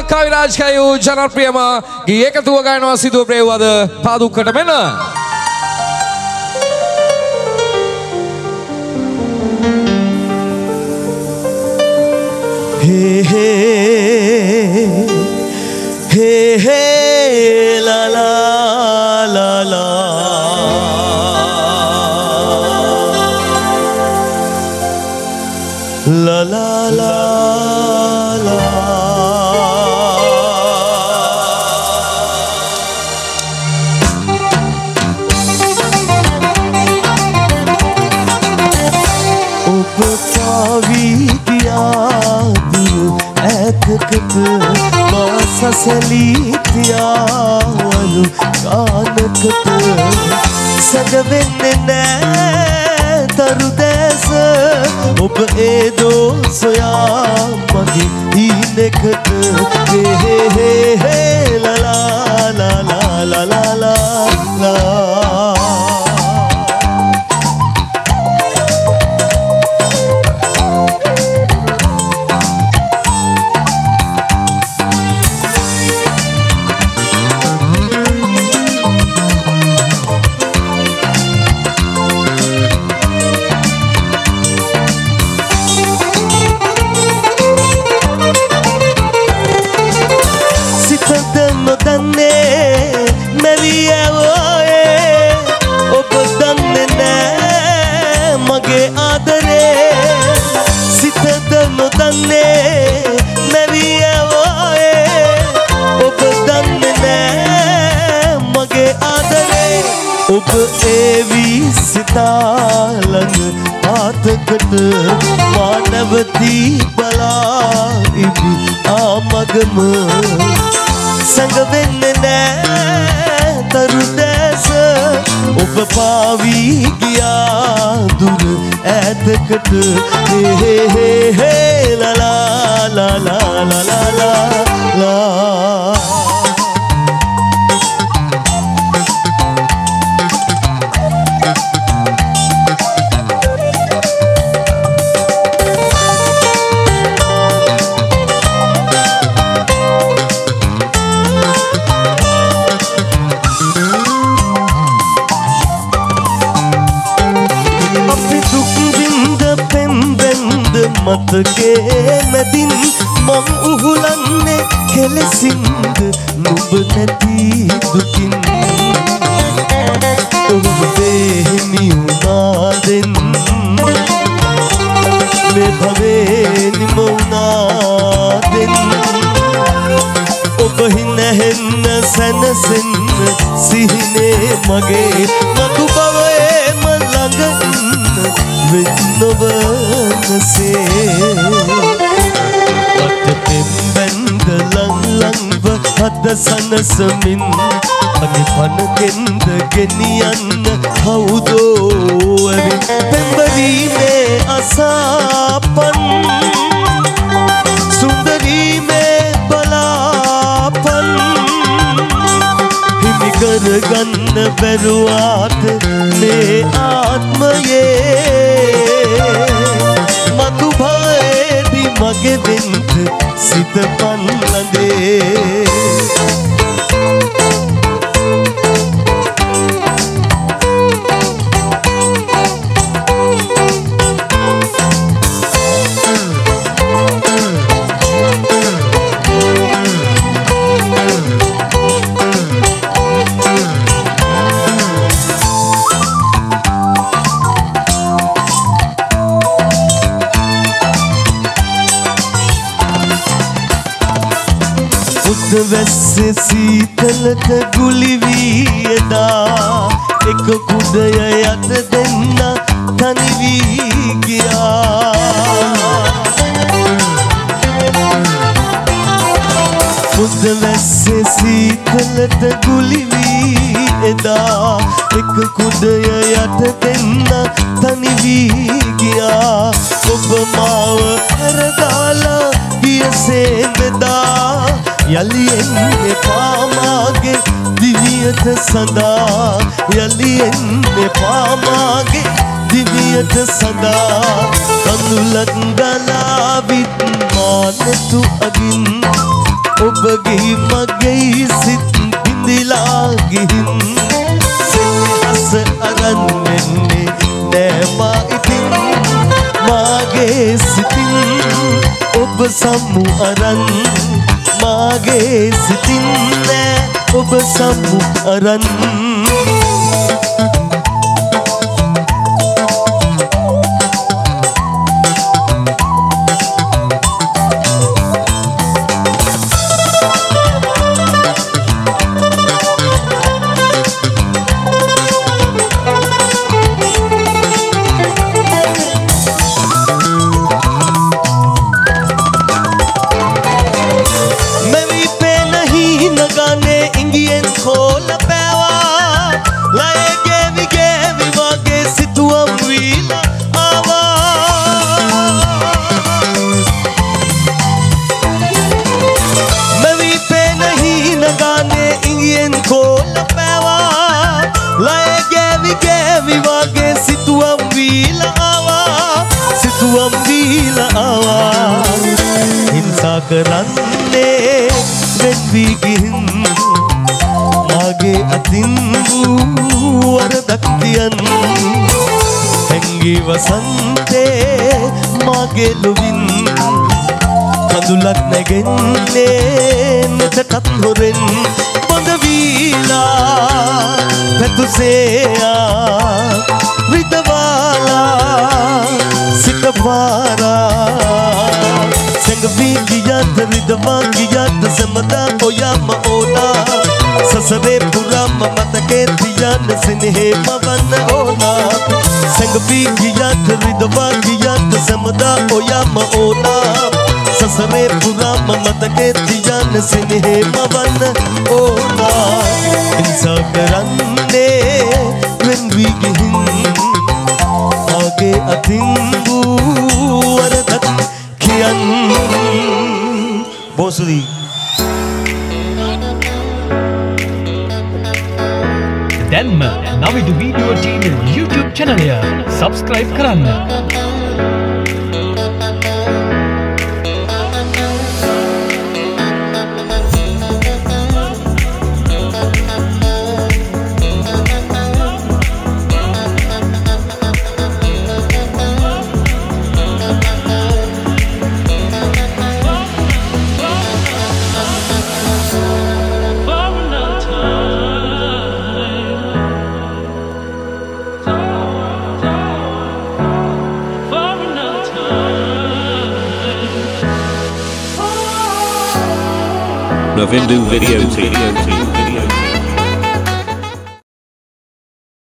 කවිරාජ් කයු ජනප්‍රියම ගී එකතුව ගයනවා සිදුව ප්‍රේවද පාදුක්කට මෙන්න Hey hey la la la la la la la la සසලීතියාවලු කානකට සැදවෙන්නේ නෑ තරු දැස ඔබ ඒ දෝ සොයා මගේ ඊනෙකට හේ හේ හේ ලලා ලලා ලලා ලලා ඔබ ඒවී සිතාලඟ පාතකට මා නැවතී බලා ඉදි ආමගම සැඟවෙන්නේ නෑ තරු දැස ඔබ පාවී ගියා දුර ඈතකට හේ හේ හේ ලලා ලලා ලලා ලලා මතකේ මැදින් මං උහුලන්නේ කෙලෙසින්ද නුඹ නැති දුකින් ඔබ දෙහිමි උනාදෙන් මේ භවේ නිමුනාදෙන් ඔබ හිනහෙන්න සැනසෙන්න සිහිනේ මගේ මතු බවේම ළඟ වෙන්නවනසේ වටපෙම් බැන්ද ලං ලංව හද සනසමින් අනි පනගෙන්ද ගෙනියන්න කවුදෝ ඇවිත් පෙම්බවීමේ අසාපන් සුන්දරීමේ බලාපන් හිමි කරගන්න බැරුවාට මේ ආත්මයේ මතු භවයේදි මගේ වෙන්ත සිත පන්නදේ වැස්සේ සීතලට ගුලි වී එදා එක කුඩය යට දෙන්න තනි වී ගියා මුද වැස්සේ සීතලට ගුලි වී එදා එක කුඩය යට දෙන්න තනි වී ගියා ඔබ මාව හැරදාලා ගියසේ මෙදා යලි එන්නේ පාමාගේ දිවියට සදා යලි එන්නේ පාමාගේ දිවියට සදා කඳුලක් ගලා විත් මානතු අගින් ඔබගේ මගේ සිත් බිඳිලා ගිහින් සෙනෙහස අරන් වෙන්නේ නෑ මා ඉතින් මාගේ සිතින් ඔබ සමු අරන් මාගේ සිතින් නෑ ඔබ සමු අරන් කරන්නේ වෙන්වී ගිහින් මාගේ අතින් වූ වරදක් තියන් හැංගී වසන්තේ මාගේ ලොවින් කඳුලක් නැගෙන්නේ නැතටත් හොරෙන් බොඳ වීලා පැතුසේයා රිදවාලා සිතවාරා Sengvigiat ridavagiat samada oyama ona sasare purama mataketiyan sinhe mavanna ona Sengvigiat ridavagiat samada oyama ona sasare purama mataketiyan sinhe mavanna ona insa karanne wenvigihin age atingu waradak Bosri දැන්ම Navidu video TV YouTube channel එක subscribe කරන්න. Navindu Video Team.